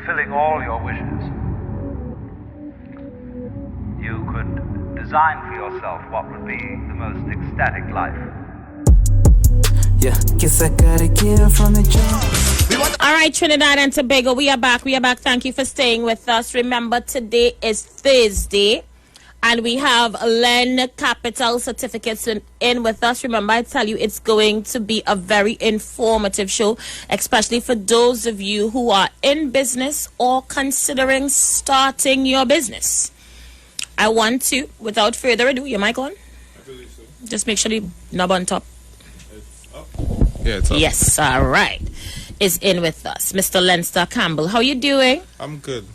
fulfilling all your wishes. You could design for yourself what would be the most ecstatic life. Yeah, guess I gotta get her from the jump. All right, Trinidad and Tobago, we are back. Thank you for staying with us. Remember, today is Thursday, and we have LennCapital Certificates in with us. Remember, I tell you, it's going to be a very informative show, especially for those of you who are in business or considering starting your business. I want to, without further ado, your mic on? I believe so. Just make sure the knob on top. It's up. Yeah, it's up. Yes, all right. Is in with us, Mr. LennStar Campbelle. How are you doing? I'm good.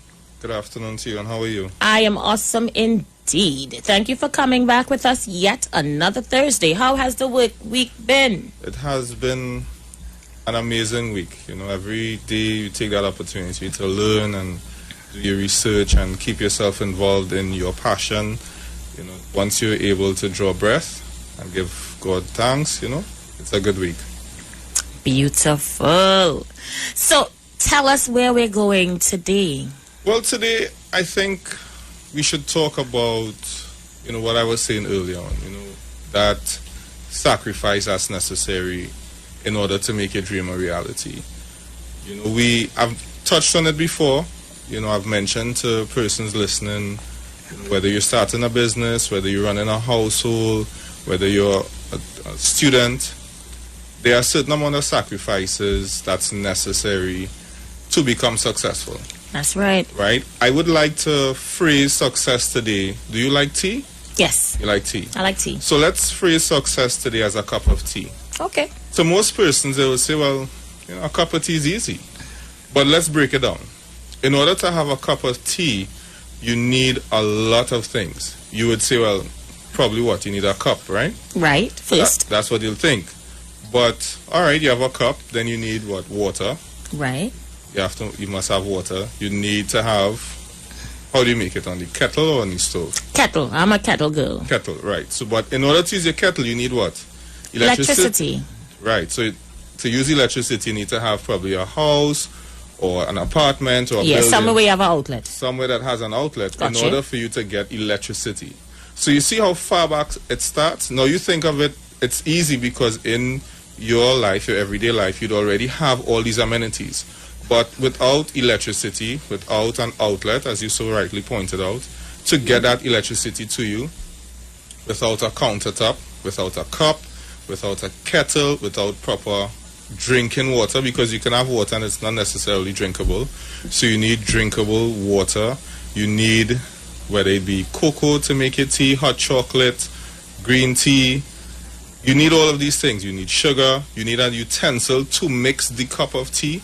Good afternoon to you, and how are you? I am awesome indeed. Thank you for coming back with us yet another Thursday. How has the week been? It has been an amazing week. You know, every day you take that opportunity to learn and do your research and keep yourself involved in your passion. You know, once you're able to draw breath and give God thanks, you know, it's a good week. Beautiful. So, tell us where we're going today. Well, today I think we should talk about, you know, what I was saying earlier on, you know, that sacrifice that's necessary in order to make your dream a reality. You know, I've touched on it before. You know, I've mentioned to persons listening, whether you're starting a business, whether you're running a household, whether you're a student, there are a certain amount of sacrifices that's necessary to become successful. That's right. Right? I would like to phrase success today. Do you like tea? Yes. You like tea? I like tea. So let's phrase success today as a cup of tea. Okay. So most persons, they will say, well, you know, a cup of tea is easy. But let's break it down. In order to have a cup of tea, you need a lot of things. You would say, well, probably what? You need a cup, right? Right. First. That's what you'll think. But, all right, you have a cup, then you need what? Water. Right. You must have water. You need to have, how do you make it, on the kettle or on the stove? Kettle. I'm a kettle girl. Kettle, right. So, but in order to use your kettle, you need what? Electricity. Right. So to use electricity, you need to have probably a house or an apartment or a building. Somewhere where you have an outlet. Somewhere that has an outlet Gotcha. in order for you to get electricity. So you see how far back it starts? Now you think of it, it's easy because in your life, your everyday life, you'd already have all these amenities. But without electricity, without an outlet, as you so rightly pointed out, to get that electricity to you, without a countertop, without a cup, without a kettle, without proper drinking water, because you can have water and it's not necessarily drinkable. So you need drinkable water. You need, whether it be cocoa to make your tea, hot chocolate, green tea. You need all of these things. You need sugar. You need a utensil to mix the cup of tea.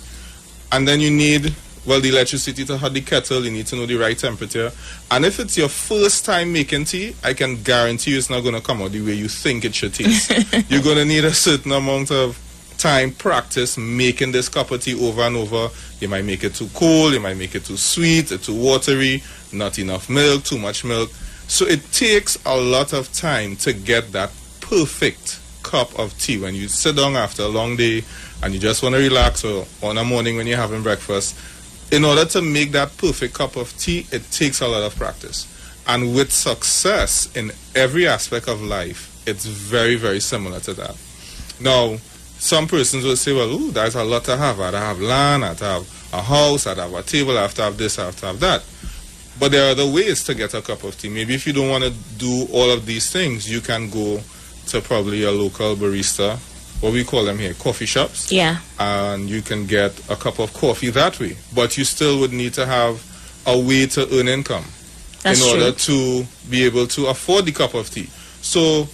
And then you need, well, the electricity to hot the kettle. You need to know the right temperature. And if it's your first time making tea, I can guarantee you it's not going to come out the way you think it should taste. You're going to need a certain amount of time, practice making this cup of tea over and over. You might make it too cold. You might make it too sweet, too watery, not enough milk, too much milk. So it takes a lot of time to get that perfect cup of tea. When you sit down after a long day and you just want to relax, or on a morning when you're having breakfast, in order to make that perfect cup of tea, it takes a lot of practice. And with success in every aspect of life, it's very, very similar to that. Now, some persons will say, well, ooh, there's a lot to have. I'd have land, I'd have a house, I'd have a table, I have to have this, I have to have that. But there are other ways to get a cup of tea. Maybe if you don't want to do all of these things, you can go to probably a local barista, what we call them here, coffee shops. Yeah. And you can get a cup of coffee that way. But you still would need to have a way to earn income in order to be able to afford the cup of tea. So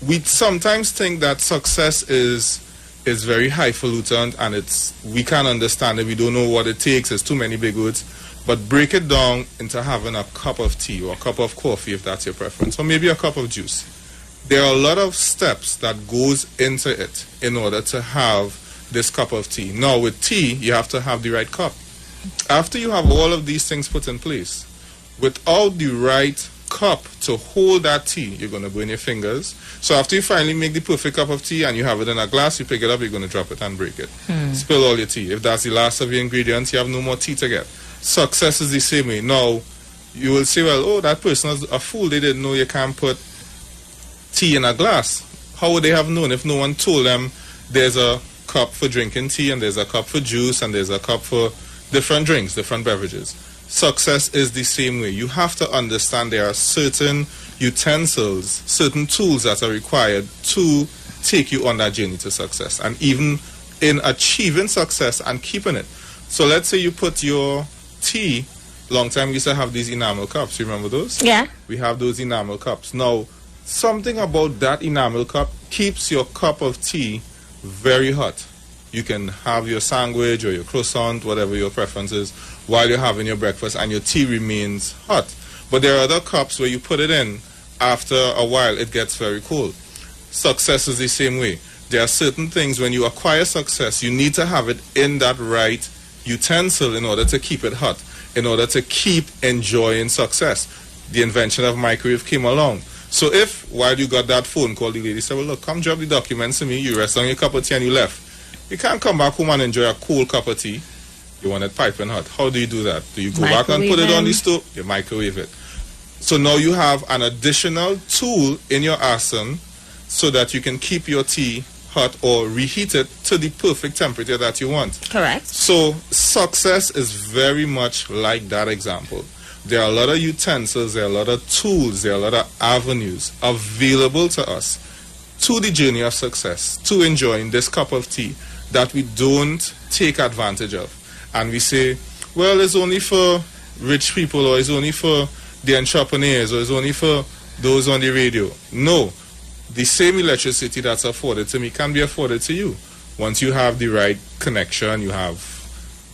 we sometimes think that success is very highfalutin and we can't understand it. We don't know what it takes. There's too many big words. But break it down into having a cup of tea or a cup of coffee if that's your preference, or maybe a cup of juice. There are a lot of steps that goes into it in order to have this cup of tea. Now with tea, you have to have the right cup. After you have all of these things put in place, without the right cup to hold that tea, you're going to burn your fingers. So after you finally make the perfect cup of tea and you have it in a glass, you pick it up, you're going to drop it and break it. Spill all your tea. If that's the last of your ingredients, you have no more tea to get. Success is the same way. Now, you will say, well, oh, that person is a fool. They didn't know you can't put tea in a glass. How would they have known if no one told them there's a cup for drinking tea and there's a cup for juice and there's a cup for different drinks, different beverages? Success is the same way. You have to understand there are certain utensils, certain tools that are required to take you on that journey to success, and even in achieving success and keeping it. So let's say you put your tea, long time we used to have these enamel cups, you remember those? Yeah. We have those enamel cups. Now, something about that enamel cup keeps your cup of tea very hot. You can have your sandwich or your croissant, whatever your preference is, while you're having your breakfast, and your tea remains hot. But there are other cups where you put it in, after a while it gets very cold. Success is the same way. There are certain things, when you acquire success, you need to have it in that right utensil in order to keep it hot, in order to keep enjoying success. The invention of microwave came along. So if, while you got that phone call, the lady said, well, look, come drop the documents to me, you rest on your cup of tea and you left. You can't come back home and enjoy a cool cup of tea. You want it piping hot. How do you do that? Do you go back and put it on the stove? You microwave it. So now you have an additional tool in your arsenal so that you can keep your tea hot or reheat it to the perfect temperature that you want. Correct. So success is very much like that example. There are a lot of utensils, there are a lot of tools, there are a lot of avenues available to us to the journey of success, to enjoying this cup of tea that we don't take advantage of. And we say, well, it's only for rich people, or it's only for the entrepreneurs, or it's only for those on the radio. No. The same electricity that's afforded to me can be afforded to you. Once you have the right connection, you have,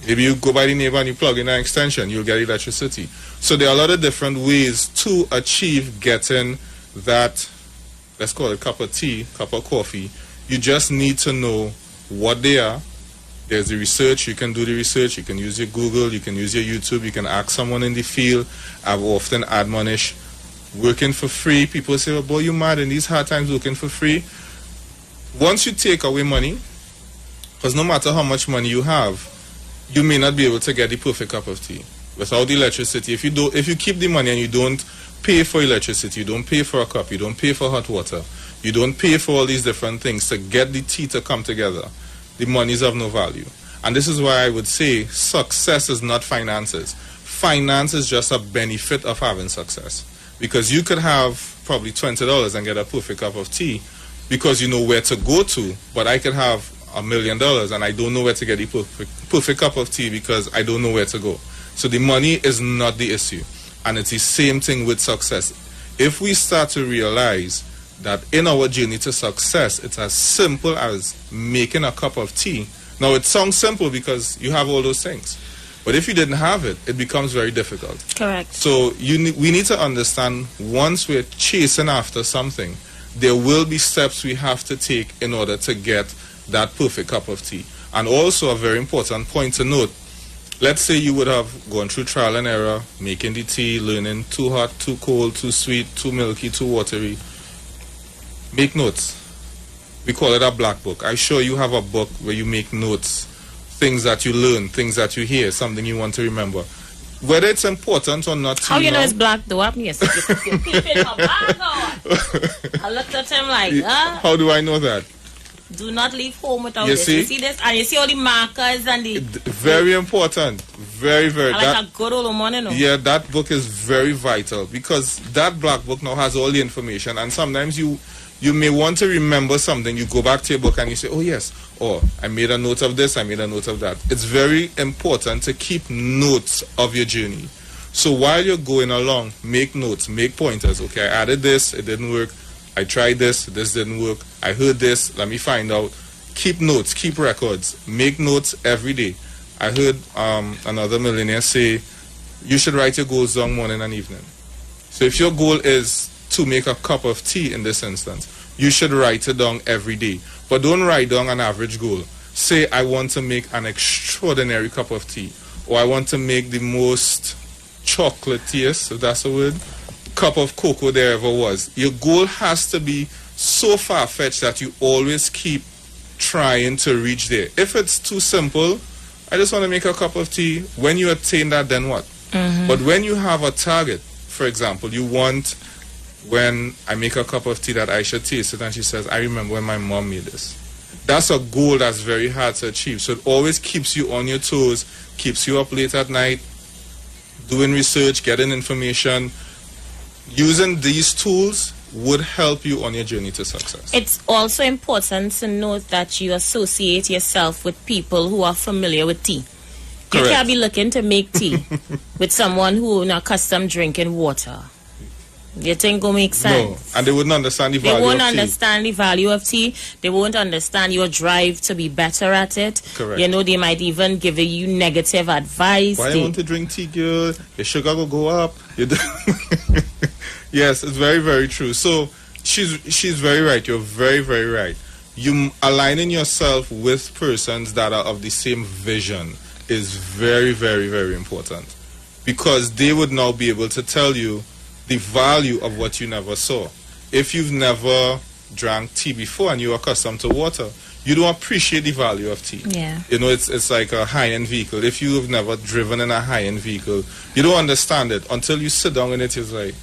maybe you go by the neighbor and you plug in an extension, you'll get electricity. So there are a lot of different ways to achieve getting that, let's call it cup of tea, cup of coffee. You just need to know what they are. There's the research, you can do the research, you can use your Google, you can use your YouTube, you can ask someone in the field. I've often admonished working for free. People say, well, boy, you mad in these hard times working for free. Once you take away money, because no matter how much money you have, you may not be able to get the perfect cup of tea. Without the electricity, if you keep the money and you don't pay for electricity, you don't pay for a cup, you don't pay for hot water, you don't pay for all these different things to get the tea to come together, the money is of no value. And this is why I would say success is not finances. Finance is just a benefit of having success. Because you could have probably $20 and get a perfect cup of tea because you know where to go to, but I could have $1 million and I don't know where to get the perfect cup of tea because I don't know where to go. So the money is not the issue. And it's the same thing with success. If we start to realize that in our journey to success, it's as simple as making a cup of tea. Now, it sounds simple because you have all those things. But if you didn't have it, it becomes very difficult. Correct. So we need to understand, once we're chasing after something, there will be steps we have to take in order to get that perfect cup of tea. And also a very important point to note, let's say you would have gone through trial and error, making the tea, learning too hot, too cold, too sweet, too milky, too watery. Make notes. We call it a black book. I'm sure you have a book where you make notes, things that you learn, things that you hear, something you want to remember. Whether it's important or not. How you know it's black though? I'm yes. I looked at him like, How do I know that? Do not leave home without You this. see? You see this? And you see all the markers and the... Very important. Very, very. Like a good old money, no? Yeah, that book is very vital because that black book now has all the information, and sometimes you may want to remember something. You go back to your book and you say, oh yes, or I made a note of this, I made a note of that. It's very important to keep notes of your journey. So while you're going along, make notes, make pointers. Okay, I added this, it didn't work. I tried this didn't work. I heard this, let me find out. Keep notes, keep records. Make notes every day. I heard another millionaire say, you should write your goals down morning and evening. So if your goal is to make a cup of tea in this instance, you should write it down every day. But don't write down an average goal. Say, I want to make an extraordinary cup of tea, or I want to make the most chocolatiest, if that's a word, cup of cocoa there ever was. Your goal has to be so far-fetched that you always keep trying to reach there. If it's too simple, I just want to make a cup of tea. When you attain that, then what? But when you have a target, for example, you want, when I make a cup of tea, that I should taste it, and she says, I remember when my mom made this. That's a goal that's very hard to achieve. So it always keeps you on your toes, keeps you up late at night, doing research, getting information. Using these tools would help you on your journey to success. It's also important to note that you associate yourself with people who are familiar with tea. You Correct. can't be looking to make tea with someone who is not accustomed drinking water. You think will make sense? No, and they wouldn't understand the value They won't of tea. understand the value of tea. They won't understand your drive to be better at it. Correct. You know, they might even give you negative advice. Why you want to drink tea, girl? Your sugar will go up. Yes, it's very, very true. So she's very right. You're very, very right. You aligning yourself with persons that are of the same vision is very, very, very important, because they would now be able to tell you the value of what you never saw. If you've never drank tea before and you're accustomed to water, you don't appreciate the value of tea. Yeah. You know, it's like a high-end vehicle. If you've never driven in a high-end vehicle, you don't understand it until you sit down in it. It's like,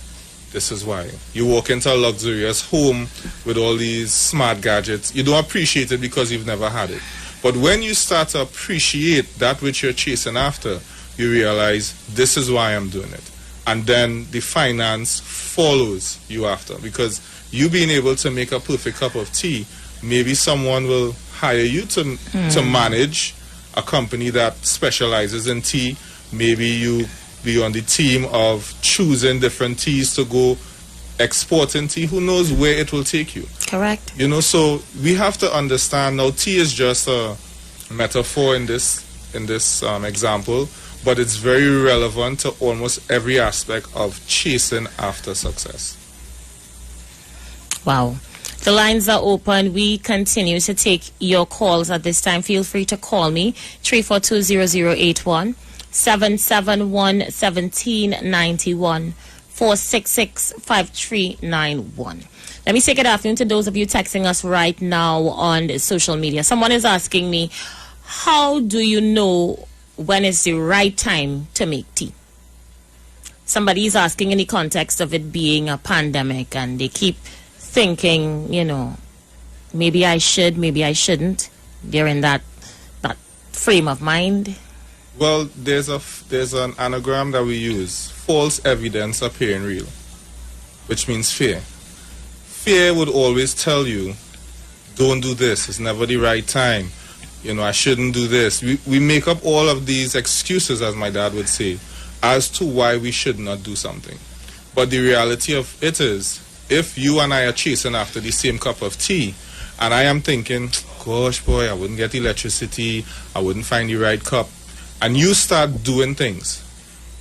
this is why. You walk into a luxurious home with all these smart gadgets. You don't appreciate it because you've never had it. But when you start to appreciate that which you're chasing after, you realize, this is why I'm doing it. And then the finance follows you after, because you being able to make a perfect cup of tea, maybe someone will hire you to manage a company that specializes in tea. Maybe you be on the team of choosing different teas to go exporting tea. Who knows where it will take you? Correct. You know, so we have to understand now, tea is just a metaphor in this example, but it's very relevant to almost every aspect of chasing after success. Wow. The lines are open. We continue to take your calls at this time. Feel free to call me, 342-0081, 771-1791, 466-5391. Let me say good afternoon to those of you texting us right now on social media. Someone is asking me, how do you know when is the right time to make tea? Somebody is asking in the context of it being a pandemic, and they keep thinking, you know, maybe I should, maybe I shouldn't. They're in that frame of mind. Well, there's an anagram that we use: false evidence appearing real, which means fear. Fear would always tell you, don't do this, it's never the right time, you know, I shouldn't do this. We make up all of these excuses, as my dad would say, as to why we should not do something. But the reality of it is, if you and I are chasing after the same cup of tea, and I am thinking, gosh boy, I wouldn't get electricity, I wouldn't find the right cup, and you start doing things,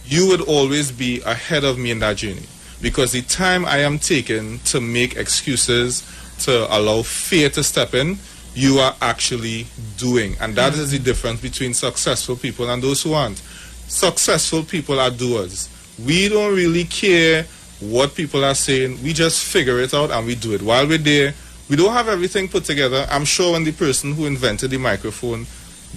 you would always be ahead of me in that journey. Because the time I am taking to make excuses, to allow fear to step in, you are actually doing. And that is the difference between successful people and those who aren't. Successful people are doers. We don't really care what people are saying. We just figure it out and we do it. While we're there, we don't have everything put together. I'm sure when the person who invented the microphone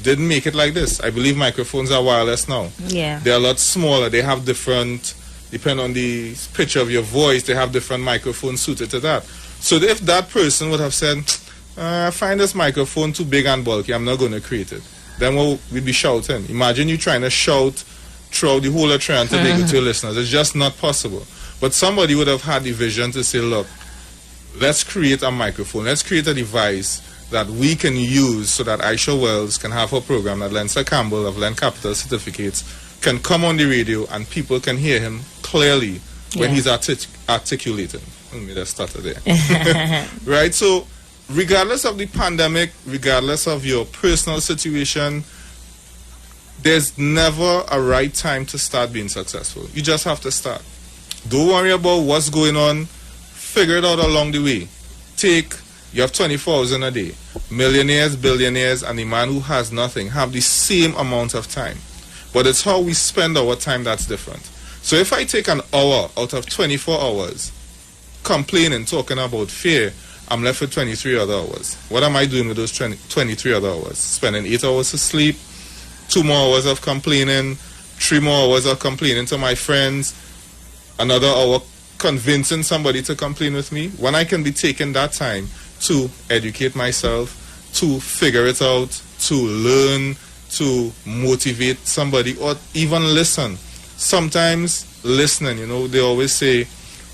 didn't make it like this. I believe microphones are wireless now. Yeah. They're a lot smaller. They have different, depending on the pitch of your voice, they have different microphones suited to that. So if that person would have said, I find this microphone too big and bulky, I'm not going to create it, then we'd be shouting. Imagine you trying to shout throughout the whole of Toronto to your listeners. It's just not possible. But somebody would have had the vision to say, look, let's create a microphone. Let's create a device that we can use so that Aisha Wells can have her program, that LennStar Campbelle of LennCapital Certificates can come on the radio and people can hear him clearly when he's articulating. Let me just start there. Right? So regardless of the pandemic, regardless of your personal situation, there's never a right time to start being successful. You just have to start. Don't worry about what's going on. Figure it out along the way. You have 24 hours in a day. Millionaires, billionaires, and the man who has nothing have the same amount of time. But it's how we spend our time that's different. So if I take an hour out of 24 hours complaining, talking about fear, I'm left with 23 other hours. What am I doing with those 23 other hours? Spending 8 hours to sleep, 2 more hours of complaining, 3 more hours of complaining to my friends, another hour convincing somebody to complain with me, when I can be taking that time to educate myself, to figure it out, to learn, to motivate somebody, or even listen. Sometimes listening, they always say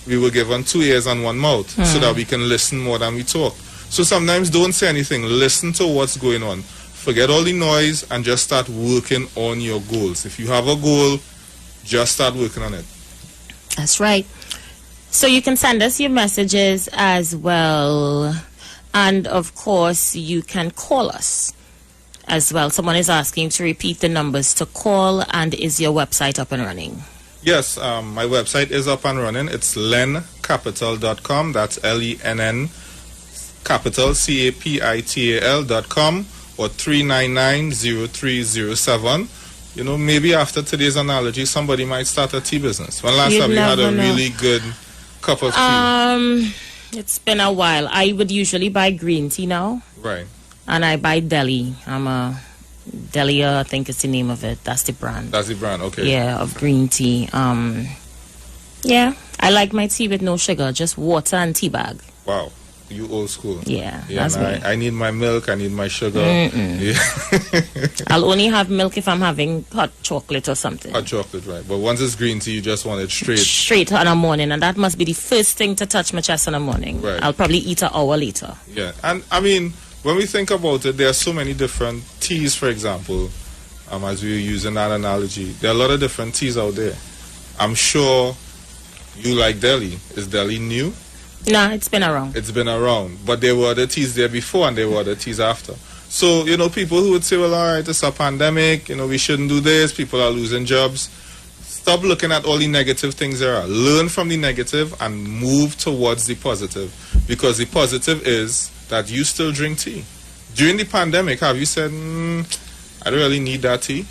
we were given 2 ears and 1 mouth so that we can listen more than we talk. So sometimes don't say anything. Listen to what's going on. Forget all the noise and just start working on your goals. If you have a goal, just start working on it. That's right. So you can send us your messages as well. And of course, you can call us as well. Someone is asking to repeat the numbers to call, and is your website up and running? Yes, my website is up and running. It's LennCapital.com. That's LENN Capital CAPITAL.com, or 399-0307. Maybe after today's analogy, somebody might start a tea business. When last time you had a really good cup of tea? It's been a while. I would usually buy green tea now. Right. And I buy Deli. I'm a Delia, I think it's the name of it. That's the brand. That's the brand, okay. Yeah, of green tea. Yeah, I like my tea with no sugar, just water and tea bag. Wow, you old school. Yeah, that's me. I need my milk, I need my sugar. Yeah. I'll only have milk if I'm having hot chocolate or something. Hot chocolate, right. But once it's green tea, you just want it straight. Straight on a morning, and that must be the first thing to touch my chest in the morning. Right. I'll probably eat an hour later. Yeah, and I mean, when we think about it, there are so many different teas, for example, as we were using that analogy. There are a lot of different teas out there. I'm sure you like Delhi. Is Delhi new? Nah, it's been around. It's been around. But there were other teas there before and there were other teas after. So, people who would say, well, all right, it's a pandemic, we shouldn't do this, people are losing jobs. Stop looking at all the negative things there are. Learn from the negative and move towards the positive. Because the positive is that you still drink tea. During the pandemic, have you said, I don't really need that tea?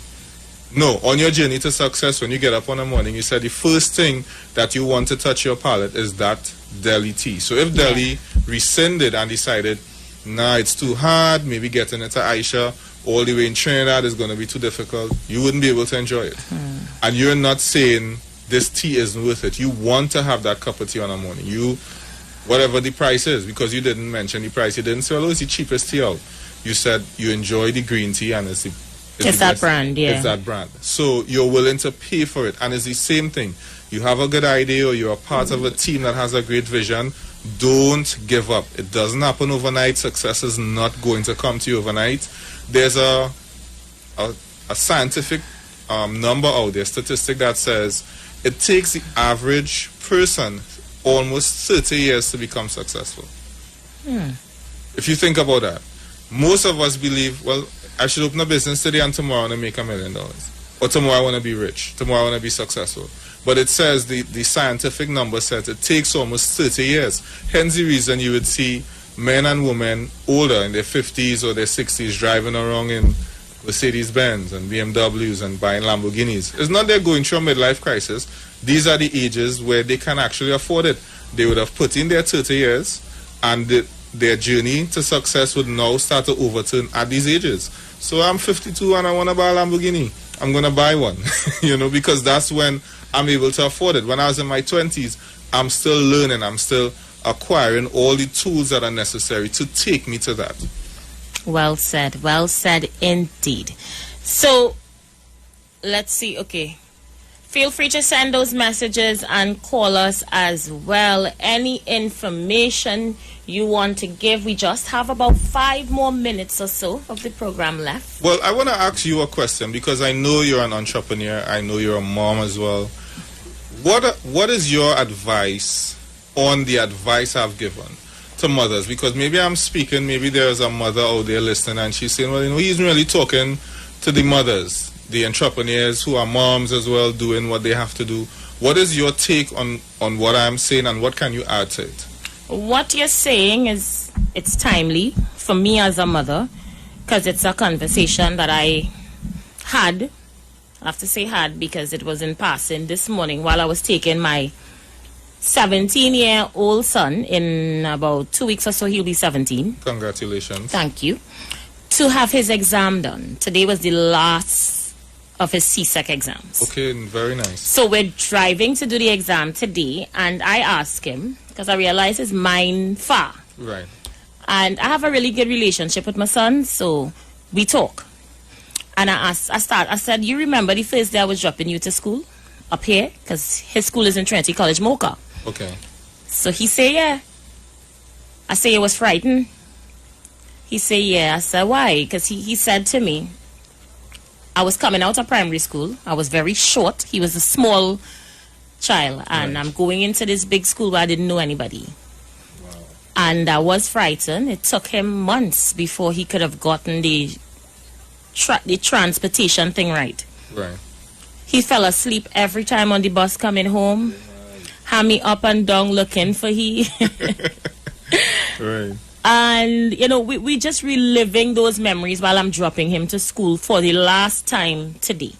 No, on your journey to success, when you get up in the morning, you said the first thing that you want to touch your palate is that Delhi tea. So if Delhi rescinded and decided, nah, it's too hard, maybe getting it to Aisha all the way in Trinidad is going to be too difficult, you wouldn't be able to enjoy it. And you're not saying this tea isn't worth it. You want to have that cup of tea on the morning. Whatever the price is, because you didn't mention the price. You didn't say, oh, it's the cheapest tea out. You said you enjoy the green tea and it's that brand, yeah. It's that brand. So you're willing to pay for it. And it's the same thing. You have a good idea or you're a part of a team that has a great vision. Don't give up. It doesn't happen overnight. Success is not going to come to you overnight. There's a scientific number out there, statistic that says it takes the average person almost 30 years to become successful. If you think about that, most of us believe, well, I should open a business today and tomorrow I want to make $1 million. Or tomorrow I want to be rich. Tomorrow I want to be successful. But it says, the scientific number says it takes almost 30 years. Hence the reason you would see men and women older, in their 50s or their 60s, driving around in Mercedes-Benz and BMWs and buying Lamborghinis. It's not they're going through a midlife crisis. These are the ages where they can actually afford it. They would have put in their 30 years and their journey to success would now start to overturn at these ages. So I'm 52 and I want to buy a Lamborghini. I'm going to buy one, because that's when I'm able to afford it. When I was in my 20s, I'm still learning. I'm still acquiring all the tools that are necessary to take me to that. Well said indeed. So, let's see, okay. Feel free to send those messages and call us as well. Any information you want to give. We just have about 5 more minutes or so of the program left. Well, I want to ask you a question because I know you're an entrepreneur. I know you're a mom as well. What is your advice on the advice I've given to mothers? Because maybe I'm speaking, maybe there's a mother out there listening and she's saying, well, he's really talking to the mothers, the entrepreneurs who are moms as well, doing what they have to do. What is your take on what I'm saying and what can you add to it? What you're saying is, it's timely for me as a mother, because it's a conversation that I had. I have to say had because it was in passing this morning while I was taking my 17-year-old son. In about 2 weeks or so, he'll be 17. Congratulations. Thank you. to have his exam done. Today was the last of his CSEC exams. Okay, very nice. So we're driving to do the exam today, and I asked him, because I realize his mind far. Right. And I have a really good relationship with my son, so we talk. And I said, you remember the first day I was dropping you to school up here? Because his school is in Trinity College, Mocha. Okay. So he said, yeah. I say he was frightened. He said, yeah. I said, why? Because he said to me, I was coming out of primary school. I was very short. He was a small child. And I'm going into this big school where I didn't know anybody. Wow. And I was frightened. It took him months before he could have gotten the transportation thing right. Right. He fell asleep every time on the bus coming home. Had me up and down looking for he. Right. And, you know, we just reliving those memories while I'm dropping him to school for the last time today.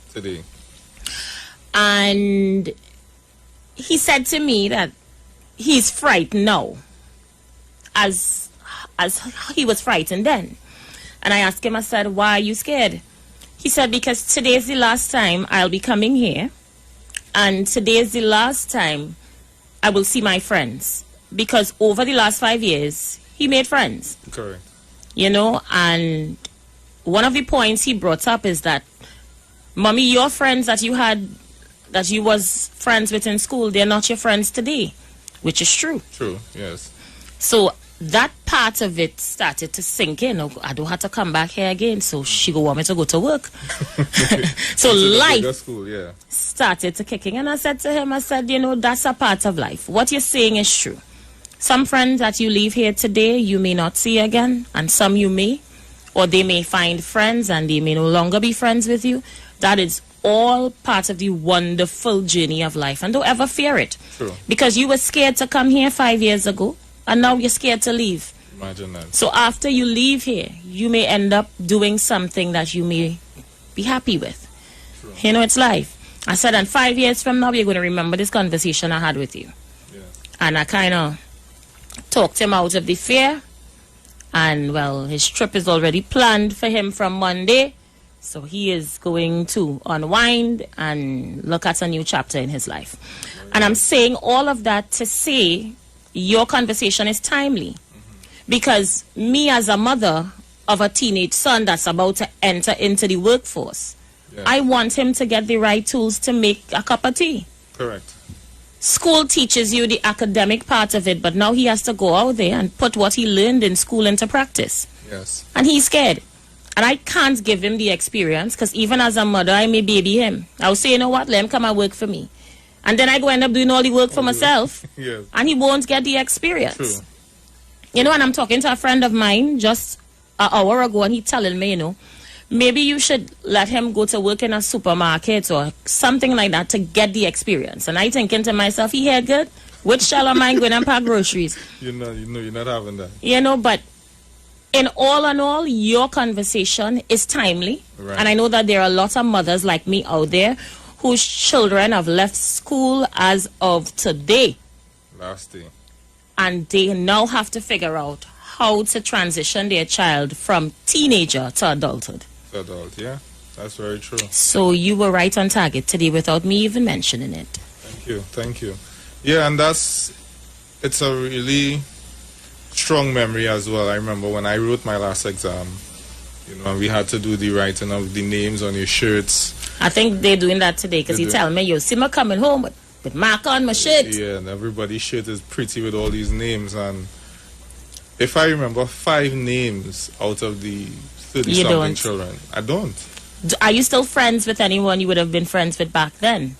And he said to me that he's frightened now, as he was frightened then. And I asked him, I said, why are you scared? He said, because today is the last time I'll be coming here. And today is the last time I will see my friends. Because over the last 5 years, he made friends. Correct. You know, and one of the points he brought up is that, Mommy, your friends that you had, that you was friends with in school, they're not your friends today. Which is true. True, yes. So that part of it started to sink in. Oh, I don't have to come back here again, so she go want me to go to work. So life school, started to kick in. And I said to him, I said, you know, that's a part of life. What you're saying is true. Some friends that you leave here today, you may not see again, and some you may. Or they may find friends and they may no longer be friends with you. That is all part of the wonderful journey of life. And don't ever fear it. True. Because you were scared to come here 5 years ago. And now you're scared to leave. Imagine that. So after you leave here, you may end up doing something that you may be happy with. True. You know, it's life. I said, and 5 years from now, you're going to remember this conversation I had with you. Yeah. And I kind of talked him out of the fear. And, well, his trip is already planned for him from Monday. So he is going to unwind and look at a new chapter in his life. And I'm saying all of that to say, your conversation is timely. Because me as a mother of a teenage son that's about to enter into the workforce, I want him to get the right tools to make a cup of tea. Correct. School teaches you the academic part of it, but now he has to go out there and put what he learned in school into practice. Yes. And he's scared. And I can't give him the experience, because even as a mother, I may baby him. I'll say, you know what, let him come and work for me. And then I go end up doing all the work for myself. Yes. And he won't get the experience. True. You know, and I'm talking to a friend of mine just an hour ago, and he telling me, you know, maybe you should let him go to work in a supermarket or something like that to get the experience. And I thinking to myself, he here good? Which child of mine going and pack groceries? You're not having that. You know, but in all, your conversation is timely. Right. And I know that there are a lot of mothers like me out there whose children have left school as of today. Last day. And they now have to figure out how to transition their child from teenager to adulthood. Adult, yeah. That's very true. So you were right on target today without me even mentioning it. Thank you. Yeah, and it's a really strong memory as well. I remember when I wrote my last exam, you know, and we had to do the writing of the names on your shirts. I think they're doing that today, because he tell me, you see me coming home with mark on my shirt. Yeah, and everybody's shirt is pretty with all these names. And if I remember 5 names out of the 30-something children, I don't. Are you still friends with anyone you would have been friends with back then?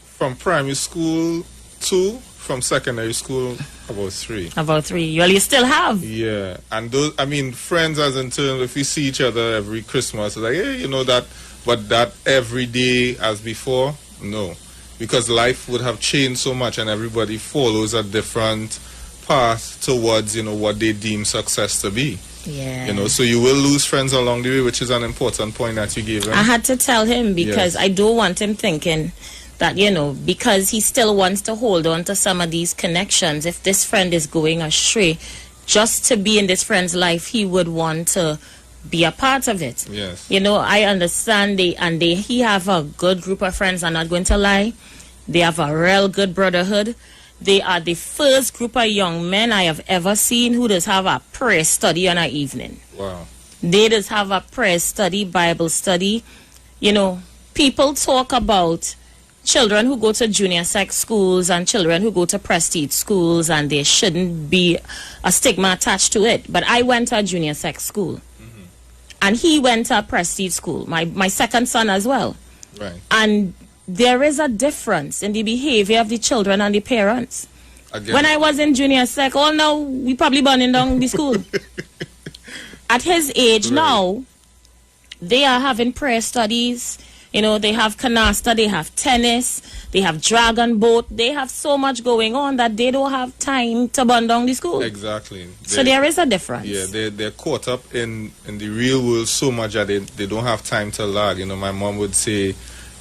From primary school, 2. From secondary school, about 3. About 3. Well, you still have. Yeah. And those, I mean, friends as in turn, if we see each other every Christmas, it's like, hey, you know that, but that every day as before, no. Because life would have changed so much and everybody follows a different path towards, you know, what they deem success to be. Yeah. You know, so you will lose friends along the way, which is an important point that you gave him. I had to tell him, because I don't want him thinking that, you know, because he still wants to hold on to some of these connections, if this friend is going astray, just to be in this friend's life, he would want to be a part of it. Yes. You know, I understand he have a good group of friends, I'm not going to lie. They have a real good brotherhood. They are the first group of young men I have ever seen who does have a prayer study on an evening. Wow. They just have a prayer study, Bible study. You know, people talk about children who go to junior sex schools and children who go to prestige schools, and there shouldn't be a stigma attached to it. But I went to a junior sex school. And he went to a prestige school, my second son as well. Right. And there is a difference in the behavior of the children and the parents. Again. When I was in junior sec, now we probably burning down the school. At his age Right. now, they are having prayer studies. You know, they have canasta, they have tennis, they have dragon boat. They have so much going on that they don't have time to burn down the school. Exactly. So there is a difference. Yeah, they're caught up in the real world so much that they don't have time to lag. You know, my mom would say,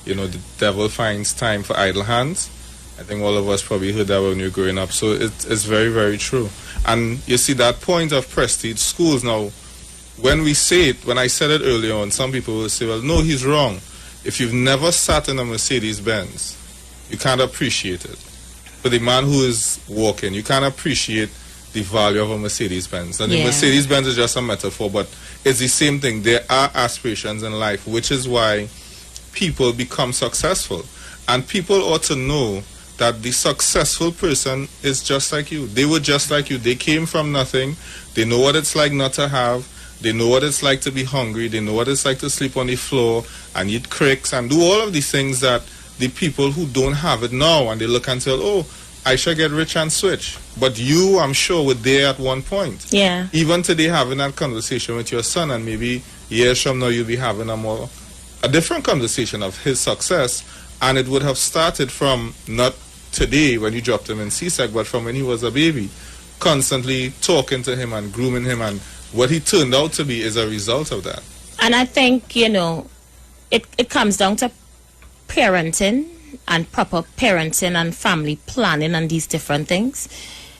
you know, the devil finds time for idle hands. I think all of us probably heard that when we were growing up. So it's very, very true. And you see that point of prestige schools now, when we say it, when I said it earlier on, some people will say, well, no, he's wrong. If you've never sat in a Mercedes-Benz, you can't appreciate it. For the man who is walking, you can't appreciate the value of a Mercedes-Benz. And the Mercedes-Benz is just a metaphor, but it's the same thing. There are aspirations in life, which is why people become successful. And people ought to know that the successful person is just like you. They were just like you. They came from nothing. They know what it's like not to have. They know what it's like to be hungry. They know what it's like to sleep on the floor and eat cricks and do all of these things that the people who don't have it now, and they look and say, oh, I shall get rich and switch. But you, I'm sure, were there at one point. Yeah. Even today, having that conversation with your son, and maybe years from now, you'll be having a different conversation of his success, and it would have started from not today when you dropped him in CSEC, but from when he was a baby, constantly talking to him and grooming him, and what he turned out to be is a result of that. And I think, you know, it comes down to parenting and proper parenting and family planning and these different things.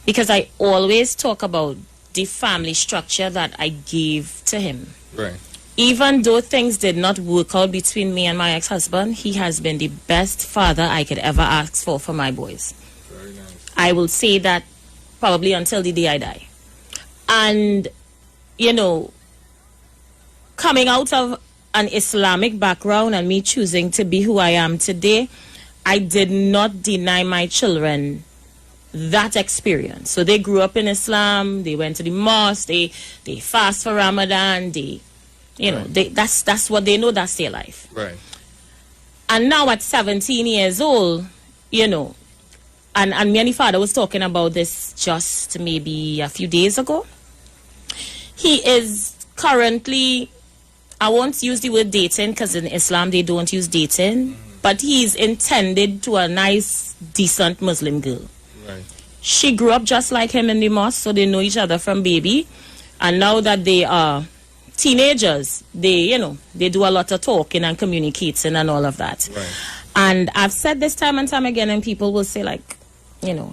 Because I always talk about the family structure that I gave to him. Right. Even though things did not work out between me and my ex-husband, he has been the best father I could ever ask for my boys. Very nice. I will say that probably until the day I die. And, you know, coming out of an Islamic background and me choosing to be who I am today, I did not deny my children that experience. So they grew up in Islam, they went to the mosque, they fast for Ramadan, that's what they know, that's their life. Right. And now at 17 years old, you know, and me and the father was talking about this just maybe a few days ago. He is currently, I won't use the word dating because in Islam they don't use dating, but he's intended to a nice, decent Muslim girl. Right. She grew up just like him in the mosque, so they know each other from baby. And now that they are teenagers, they do a lot of talking and communicating and all of that. Right. And I've said this time and time again, and people will say, like, you know,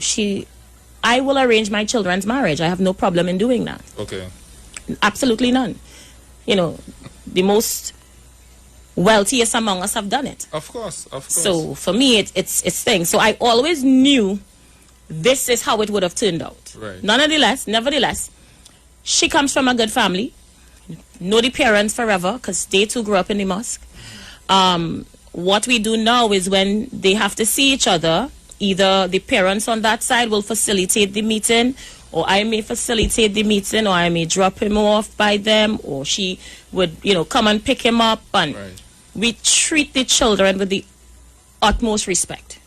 I will arrange my children's marriage. I have no problem in doing that. Okay. Absolutely none. You know, the most wealthiest among us have done it. Of course. So for me, it's things. So I always knew this is how it would have turned out. Right. Nevertheless, she comes from a good family. Know the parents forever because they too grew up in the mosque. What we do now is when they have to see each other, either the parents on that side will facilitate the meeting, or I may facilitate the meeting, or I may drop him off by them, or she would, come and pick him up. And Right. we treat the children with the utmost respect.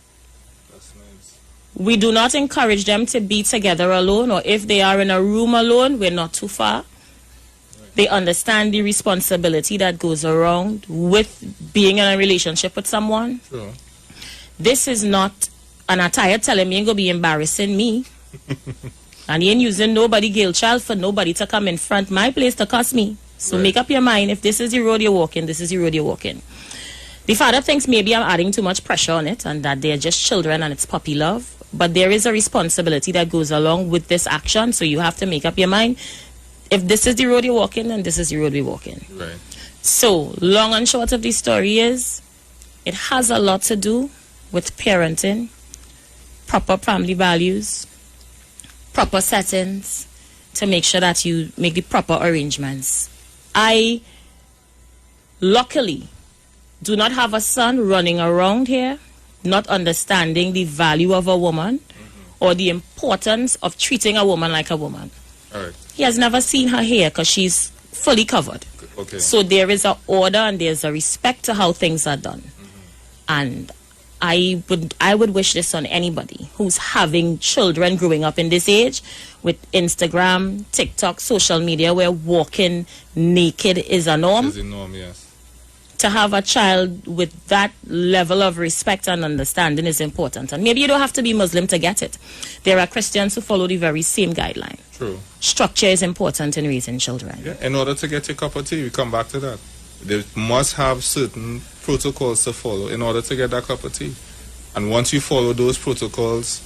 That's nice. We do not encourage them to be together alone, or if they are in a room alone, we're not too far. They understand the responsibility that goes around with being in a relationship with someone. Sure. This is not an attire telling me ain't gonna be embarrassing me. And he ain't using nobody guilt child for nobody to come in front my place to cuss me. So Right. make up your mind, if this is the road you're walking, this is the road you're walking. The father thinks maybe I'm adding too much pressure on it and that they're just children and it's puppy love. But there is a responsibility that goes along with this action, so you have to make up your mind. if this is the road you're walking, then this is the road we're walking. Right. So, long and short of the story is, it has a lot to do with parenting, proper family values, proper settings, to make sure that you make the proper arrangements. I, luckily, do not have a son running around here, not understanding the value of a woman or the importance of treating a woman like a woman. All right. He has never seen her hair because she's fully covered. Okay. So there is an order and there's a respect to how things are done. And I would wish this on anybody who's having children growing up in this age with Instagram, TikTok, social media, where walking naked is a norm. Is a norm, yes. To have a child with that level of respect and understanding is important. And maybe you don't have to be Muslim to get it. There are Christians who follow the very same guideline. True. Structure is important in raising children. Yeah. In order to get your cup of tea, we come back to that. They must have certain protocols to follow in order to get that cup of tea. And once you follow those protocols,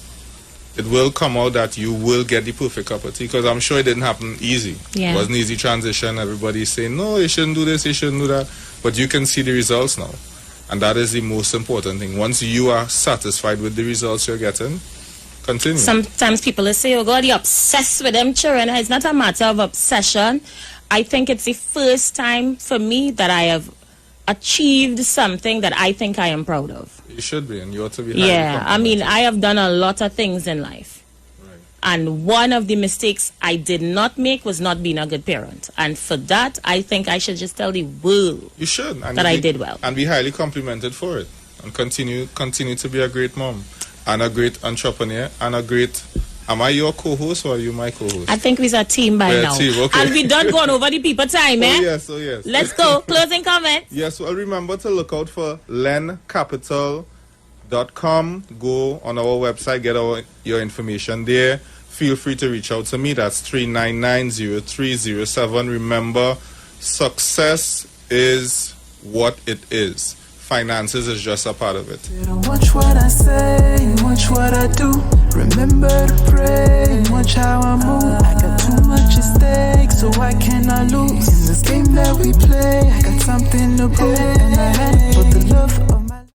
it will come out that you will get the perfect cup of tea, because I'm sure it didn't happen easy. Yeah. It wasn't easy transition. Everybody's saying, no, you shouldn't do this, you shouldn't do that. But you can see the results now. And that is the most important thing. Once you are satisfied with the results you're getting, continue. Sometimes people will say, oh God, you're obsessed with them children. It's not a matter of obsession. I think it's the first time for me that I have achieved something that I think I am proud of. You should be, and you ought to be. Yeah, I mean, I have done a lot of things in life. Right. And one of the mistakes I did not make was not being a good parent. And for that, I think I should just tell the world You should. And that I did well. And be highly complimented for it. And continue to be a great mom. And a great entrepreneur. And a great... Am I your co-host or are you my co-host? I think we're a team by We're a now. team, okay. And we done gone over the people time, eh? Oh yes. Let's go. Closing comments. Yes, well, remember to look out for LennCapital.com. Go on our website, get your information there. Feel free to reach out to me. That's 399-0307. Remember, success is what it is. Finances is just a part of it. Watch what I say, watch what I do. Remember to pray, watch how I move. I got too much at stake, so I cannot lose. In this game that we play, I got something to prove. And I had for the love